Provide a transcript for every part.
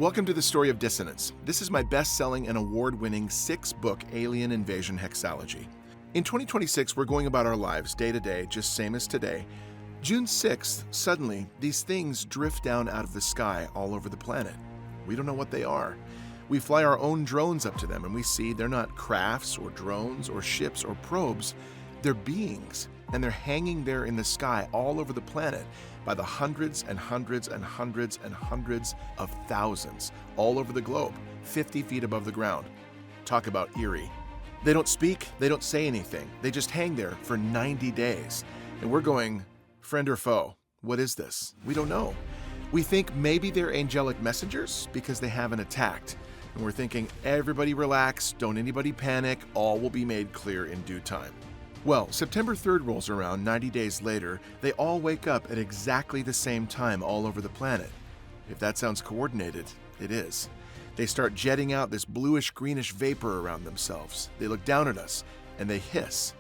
Welcome to the story of Dissonance. This is my best-selling and award-winning 6-book alien invasion hexalogy. In 2026, we're going about our lives day to day, just same as today. June 6th, suddenly, these things drift down out of the sky all over the planet. We don't know what they are. We fly our own drones up to them and we see they're not crafts or drones or ships or probes. They're beings, and they're hanging there in the sky all over the planet by the hundreds and hundreds and hundreds and hundreds of thousands all over the globe, 50 feet above the ground. Talk about eerie. They don't speak, they don't say anything. They just hang there for 90 days. And we're going, friend or foe, what is this? We don't know. We think maybe they're angelic messengers because they haven't attacked. And we're thinking, everybody relax, don't anybody panic, all will be made clear in due time. Well, September 3rd rolls around 90 days later. They all wake up at exactly the same time all over the planet. If that sounds coordinated, it is. They start jetting out this bluish-greenish vapor around themselves. They look down at us, and they hiss.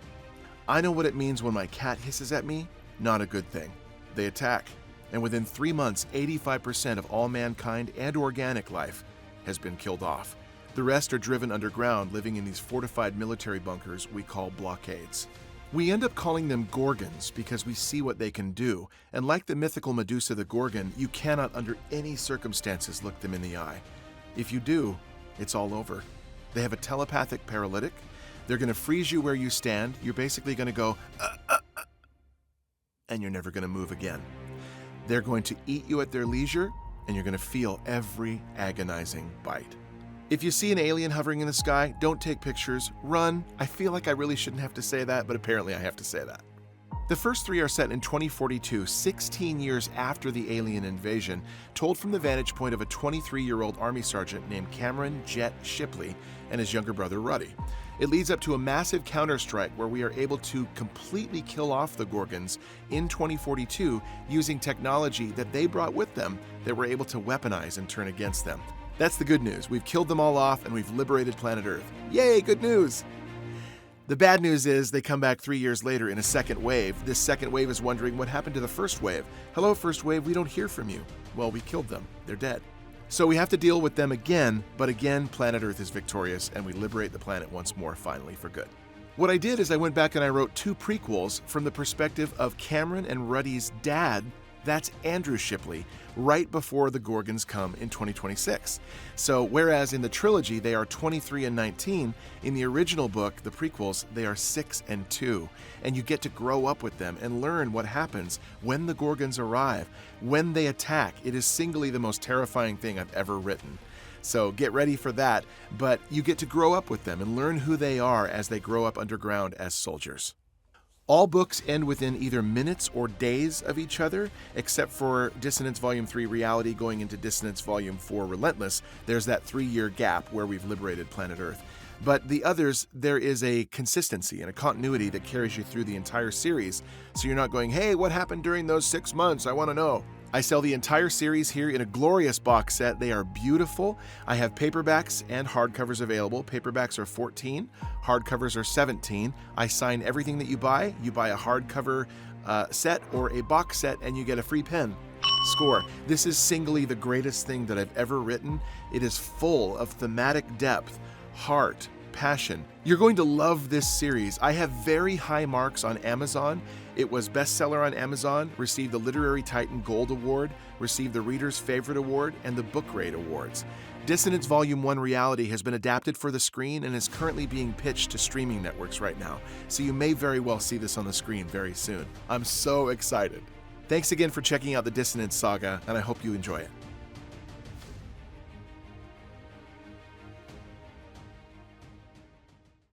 I know what it means when my cat hisses at me. Not a good thing. They attack. And within 3 months, 85% of all mankind and organic life has been killed off. The rest are driven underground, living in these fortified military bunkers we call blockades. We end up calling them Gorgons because we see what they can do, and like the mythical Medusa the Gorgon, you cannot under any circumstances look them in the eye. If you do, it's all over. They have a telepathic paralytic. They're going to freeze you where you stand. You're basically going to go, and you're never going to move again. They're going to eat you at their leisure, and you're going to feel every agonizing bite. If you see an alien hovering in the sky, don't take pictures, run. I feel like I really shouldn't have to say that, but apparently I have to say that. The first 3 are set in 2042, 16 years after the alien invasion, told from the vantage point of a 23-year-old Army sergeant named Cameron Jet Shipley and his younger brother Ruddy. It leads up to a massive counterstrike where we are able to completely kill off the Gorgons in 2042 using technology that they brought with them that we're able to weaponize and turn against them. That's the good news. We've killed them all off and we've liberated planet Earth. Yay, good news! The bad news is they come back 3 years later in a second wave. This second wave is wondering what happened to the first wave. Hello, first wave, we don't hear from you. Well, we killed them. They're dead. So we have to deal with them again, but again, planet Earth is victorious and we liberate the planet once more, finally, for good. What I did is I went back and I wrote 2 prequels from the perspective of Cameron and Ruddy's dad. That's Andrew Shipley, right before the Gorgons come in 2026. So whereas in the trilogy they are 23 and 19, in the original book, the prequels, they are 6 and 2. And you get to grow up with them and learn what happens when the Gorgons arrive, when they attack. It is singly the most terrifying thing I've ever written. So get ready for that, but you get to grow up with them and learn who they are as they grow up underground as soldiers. All books end within either minutes or days of each other, except for Dissonance Volume III Reality going into Dissonance Volume IV Relentless. There's that 3-year gap where we've liberated planet Earth. But the others, there is a consistency and a continuity that carries you through the entire series, so you're not going, hey, what happened during those 6 months? I want to know. I sell the entire series here in a glorious box set. They are beautiful. I have paperbacks and hardcovers available. Paperbacks are $14, hardcovers are $17. I sign everything that you buy. You buy a hardcover set or a box set and you get a free pen. Score. This is singly the greatest thing that I've ever written. It is full of thematic depth, heart, passion. You're going to love this series. I have very high marks on Amazon. It was bestseller on Amazon, received the Literary Titan Gold Award, received the Reader's Favorite Award, and the Book Grade Awards. Dissonance Volume I Reality has been adapted for the screen and is currently being pitched to streaming networks right now, so you may very well see this on the screen very soon. I'm so excited. Thanks again for checking out the Dissonance Saga, and I hope you enjoy it.